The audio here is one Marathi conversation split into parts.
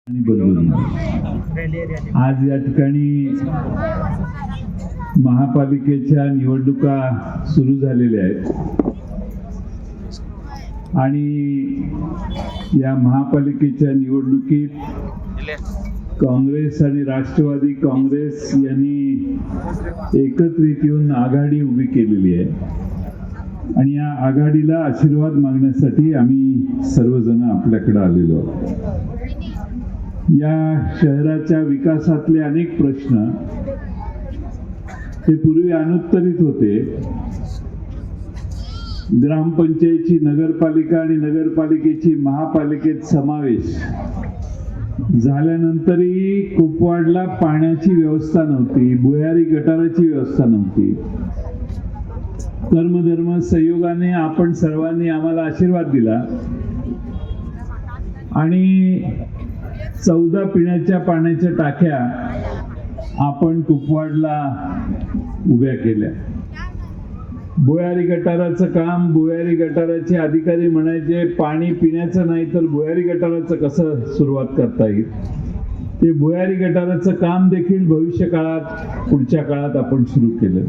बदलून आज या ठिकाणी महापालिकेच्या निवडणुका सुरू झालेल्या आहेत आणि या महापालिकेच्या निवडणुकीत काँग्रेस आणि राष्ट्रवादी काँग्रेस यांनी एकत्रित येऊन आघाडी उभी केलेली आहे आणि या आघाडीला आशीर्वाद मागण्यासाठी आम्ही सर्वजण आपल्याकडे आलेलो आहोत. या शहराच्या विकासातले अनेक प्रश्न हे पूर्वी अनुत्तरित होते. ग्रामपंचायतीची नगरपालिका आणि नगरपालिकेची महापालिकेत समावेश झाल्यानंतरही कुपवाडला पाण्याची व्यवस्था नव्हती, भुयारी गटाराची व्यवस्था नव्हती. कर्मधर्म संयोगाने आपण सर्वांनी आम्हाला आशीर्वाद दिला आणि 14 पिण्याच्या पाण्याच्या टाक्या आपण कुपवाडला उभ्या केल्या. भुयारी गटाराचं काम, भुयारी गटाराचे अधिकारी म्हणायचे पाणी पिण्याचं नाही तर भुयारी गटाराचं कसं सुरुवात करता येईल. ते भुयारी गटाराचं काम देखील भविष्य काळात पुढच्या काळात आपण सुरू केलं.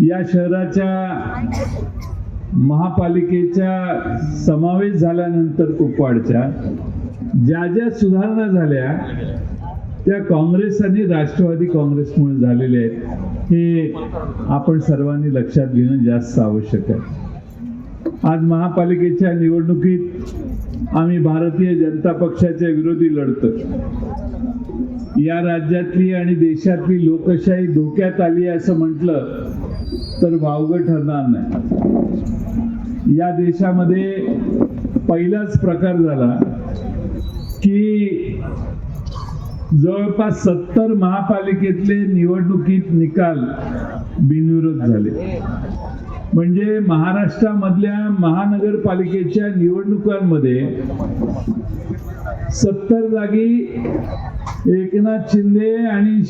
या शहराच्या महापालिकेच्या समावेश झाल्यानंतर कुपवाडच्या ज्या ज्या सुधारणा झाल्या त्या काँग्रेस आणि राष्ट्रवादी काँग्रेसमुळे झालेल्या आहेत हे आपण सर्वांनी लक्षात घेणं जास्त आवश्यक आहे. आज महापालिकेच्या निवडणुकीत आम्ही भारतीय जनता पक्षाच्या विरोधी लढतो. या राज्यातली आणि देशातली लोकशाही धोक्यात आली असं म्हटलं तर वावगं ठरणार नाही. या देशामध्ये पहिलाच प्रकार झाला की जवळपास 70 महापालिकेतले निवडणुकीत निकाल बिनविरोध झाले. म्हणजे महाराष्ट्रामधल्या महानगरपालिकेच्या निवडणुकांमध्ये 70 जागी एकनाथ शिंदे आणि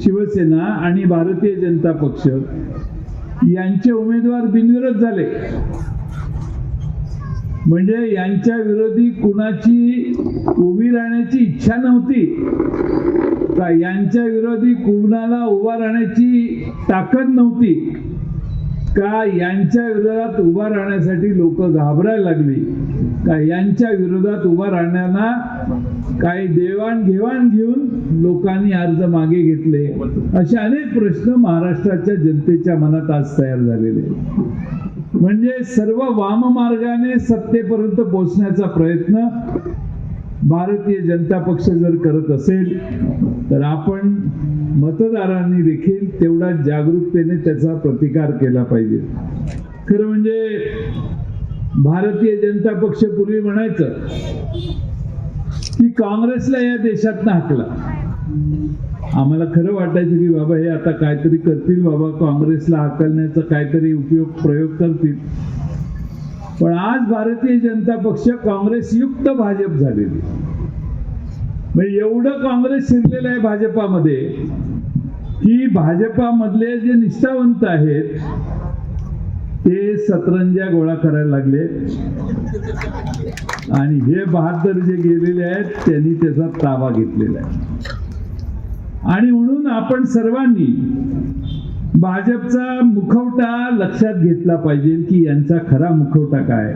शिवसेना आणि भारतीय जनता पक्ष यांचे उमेदवार बिनविरोध झाले. म्हणजे यांच्या विरोधी कुणाची उभी राहण्याची इच्छा नव्हती का, यांच्या विरोधी कुणाला उभा राहण्याची ताकद नव्हती का, यांच्या विरोधात उभा राहण्यासाठी लोक घाबरायला लागली का, यांच्या विरोधात उभा राहण्याला काही देवाणघेवाण घेऊन लोकांनी अर्ज मागे घेतले. असे अनेक प्रश्न महाराष्ट्राच्या जनतेच्या मनात आज तयार झालेले. म्हणजे सर्व वाममार्गाने सत्तेपर्यंत पोहोचण्याचा प्रयत्न भारतीय जनता पक्ष जर करत असेल तर आपण मतदारांनी देखील तेवढा जागरूकतेने त्याचा प्रतिकार केला पाहिजे. खरं म्हणजे भारतीय जनता पक्ष पूर्वी म्हणायचं की काँग्रेसला या देशातनं हाकला. आम्हाला खरं वाटायचं की बाबा हे आता काहीतरी करतील, बाबा काँग्रेसला हाकलण्याचा काहीतरी प्रयोग करतील. पण आज भारतीय जनता पक्ष काँग्रेस युक्त भाजप झालेली. म्हणजे एवढं काँग्रेस शिरलेलं आहे भाजपामध्ये की भाजपामधले जे निष्ठावंत आहेत ते सतरंज्या गोळा करायला लागले आणि हे 72 जे गेलेले आहेत त्यांनी त्याचा ताबा घेतलेला आहे. आणि म्हणून आपण सर्वांनी भाजपचा मुखवटा लक्षात घेतला पाहिजे की यांचा खरा मुखवटा काय.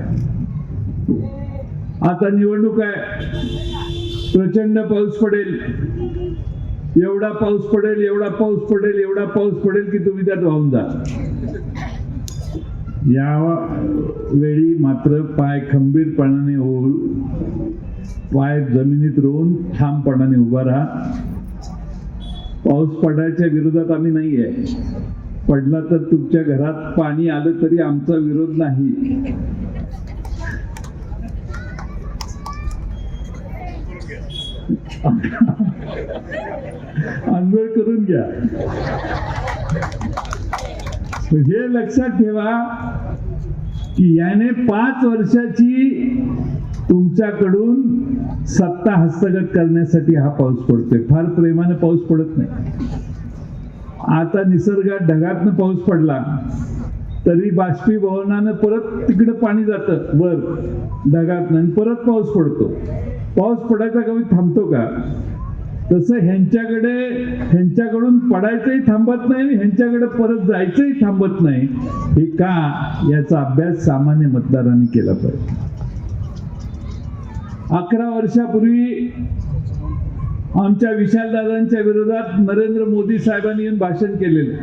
आता निवडणूक आहे, प्रचंड पाऊस पडेल, एवढा पाऊस पडेल, एवढा पाऊस पडेल, एवढा पाऊस पडेल की तुम्ही त्यात वाहून जा. या वेळी मात्र पाय खंबीरपणाने पाय जमिनीत रोवून ठामपणाने उभा राहा. पाऊस पडायच्या विरोधात आम्ही नाही आहे. पडला तर तुमच्या घरात पाणी आलं तरी आमचा विरोध नाही. आंघोळ करून घ्या. हे लक्षात ठेवा की याने 5 वर्षाची तुमच्याकडून सत्ता हस्तगत करण्यासाठी हा पाऊस पडतोय. फार प्रेमाने पाऊस पडत नाही. आता निसर्गात ढगातनं पाऊस पडला तरी बाष्पीभवनानं परत तिकडे पाणी जातं वर ढगातनं आणि परत पाऊस पडतो. पाऊस पडायचा कमी थांबतो का? तसं ह्यांच्याकडून पडायचंही थांबत नाही आणि ह्यांच्याकडे परत जायचंही थांबत नाही. हे का, याचा अभ्यास सामान्य मतदारांनी केला पाहिजे. 11 वर्षापूर्वी आमच्या विशालदादांच्या विरोधात नरेंद्र मोदी साहेबांनी येऊन भाषण केलेलं.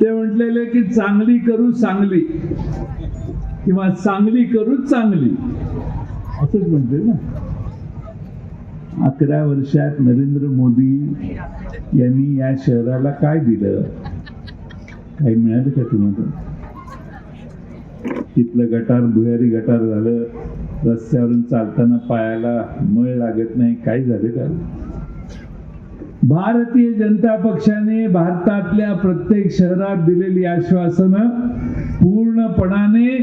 ते म्हटलेले की चांगली करू चांगली किंवा चांगली करू चांगली, असंच म्हणते ना. 11 वर्षात नरेंद्र मोदी यांनी या शहराला काय दिलं? काही मिळालं का तुम्हाला? तिथलं गटार भुयारी गटार झालं, रस्त्यावरून चालताना पायाला मळ लागत नाही, काय झालं का? भारतीय जनता पक्षाने भारतातल्या प्रत्येक शहरात दिलेली आश्वासनं पूर्णपणाने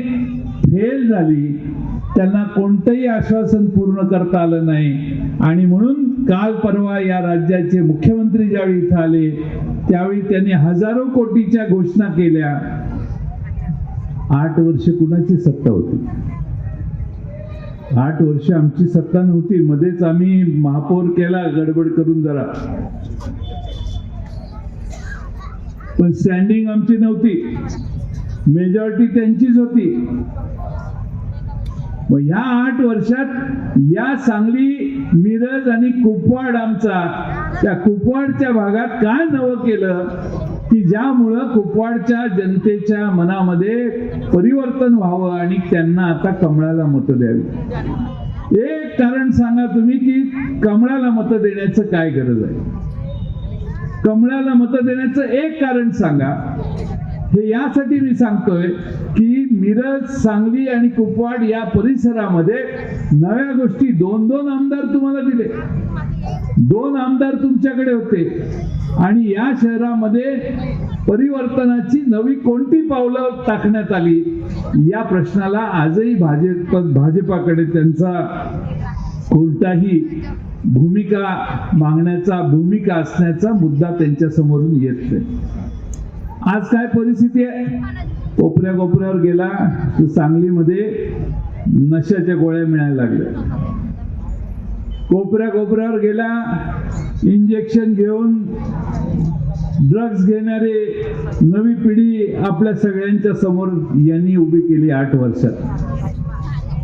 फेल झाली. त्यांना कोणतंही आश्वासन पूर्ण करता आलं नाही आणि म्हणून काल परवा या राज्याचे मुख्यमंत्री ज्यावेळी इथं आले त्यावेळी त्यांनी हजारो कोटीच्या घोषणा केल्या. 8 वर्ष कुणाची सत्ता होती? 8 वर्ष आमची सत्ता नव्हती. मध्येच आम्ही महापौर केला गडबड करून जरा, पण स्टँडिंग आमची नव्हती, मेजॉरिटी त्यांचीच होती. मग ह्या 8 वर्षात या सांगली, मिरज आणि कुपवाड, आमचा त्या कुपवाडच्या भागात काय नवं केलं की ज्यामुळं कुपवाडच्या जनतेच्या मनामध्ये परिवर्तन व्हावं आणि त्यांना आता कमळाला मतं द्यावी? एक कारण सांगा तुम्ही की कमळाला मतं देण्याचं काय गरज आहे? कमळाला मतं देण्याचं एक कारण सांगा. हे यासाठी मी सांगतोय की मिरज, सांगली आणि कुपवाड या परिसरामध्ये नव्या गोष्टी, 2-2 आमदार तुम्हाला दिले, 2 आमदार तुमच्याकडे होते आणि या शहरामध्ये परिवर्तनाची नवी कोणती पावलं टाकण्यात आली या प्रश्नाला आजही भाजपाकडे त्यांचा कोणताही भूमिका असण्याचा मुद्दा त्यांच्या समोरून येत नाही. आज काय परिस्थिती आहे? कोपऱ्यावर गेला तर सांगलीमध्ये नशाच्या गोळ्या मिळायला लागल्या. कोपऱ्यावर गेला इंजेक्शन घेऊन ड्रग्ज घेणारे नवी पिढी आपल्या सगळ्यांच्या समोर यांनी उभी केली 8 वर्षात.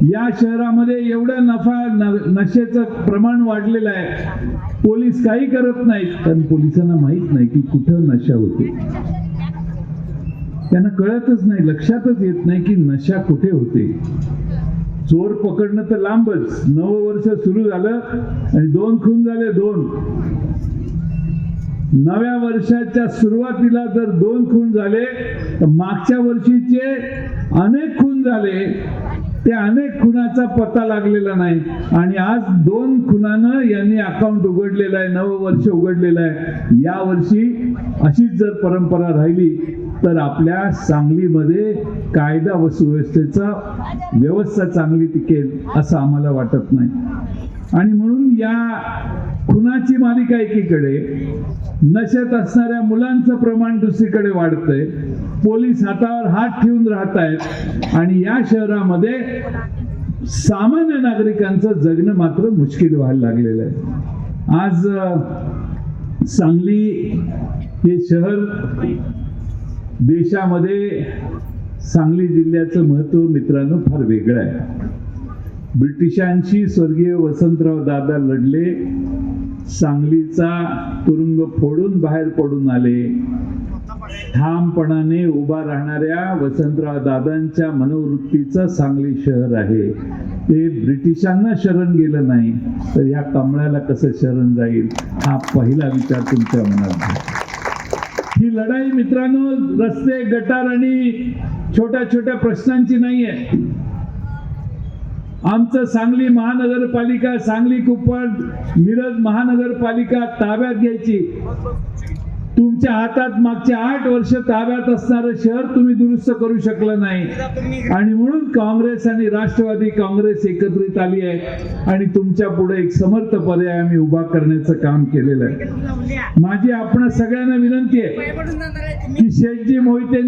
या शहरामध्ये एवढं नशेचं प्रमाण वाढलेलं आहे. पोलीस काही करत नाहीत, कारण पोलिसांना माहित नाही की कुठं नशा होते. त्यांना कळतच नाही, लक्षातच येत नाही की नशा कुठे होते. चोर पकडणं तर लांबच, 9 वर्ष सुरू झालं आणि 2 खून झाले. 2 नव्या वर्षाच्या सुरुवातीला जर 2 खून झाले तर मागच्या वर्षीचे अनेक खून झाले. त्या अनेक खुनाचा पत्ता लागलेला नाही आणि आज 2 खुनानं यांनी अकाउंट उघडलेलं आहे, नवं वर्ष उघडलेलं आहे. या वर्षी अशीच जर परंपरा राहिली तर आपल्या सांगलीमध्ये कायदा व सुव्यवस्थेचा व्यवस्था चांगली टिकेल असं आम्हाला वाटत नाही. आणि म्हणून या खुनाची मालिका एकीकडे, नशेत असणाऱ्या मुलांचं प्रमाण दुसरीकडे वाढतंय, पोलीस हातावर हात ठेवून राहत आहेत आणि या शहरामध्ये सामान्य नागरिकांचं जगणं मात्र मुश्किल व्हायला लागलेलं आहे. आज सांगली हे शहर देशामध्ये, सांगली जिल्ह्याचं महत्व मित्रांनो फार वेगळं आहे. ब्रिटिशांशी स्वर्गीय वसंतराव दादा लढले, सांगलीचा तुरुंग फोडून बाहेर पडून आले. ठामपणाने उभा राहणाऱ्या वसंतराव दादांच्या मनोवृत्तीचं सांगली शहर आहे. ते ब्रिटिशांना शरण गेलं नाही तर या कमळाला कसं शरण जाईल, हा पहिला विचार तुमच्या मनात घ्या. ही लढाई मित्रांनो रस्ते, गटार आणि छोट्या छोट्या प्रश्नांची नाहीये. आमचं सांगली महानगरपालिका, सांगली कुपवाड मिरज महानगरपालिका ताब्यात घ्यायची. तुमच्या हातात मागच्या 8 वर्ष ताब्यात असणारं शहर तुम्ही दुरुस्त करू शकलं नाही आणि म्हणून काँग्रेस आणि राष्ट्रवादी काँग्रेस एकत्रित आली आहे आणि तुमच्या पुढे एक समर्थ पर्याय आम्ही उभा करण्याचं काम केलेलं आहे. माझी आपण सगळ्यांना विनंती आहे की शेठजी मोहिते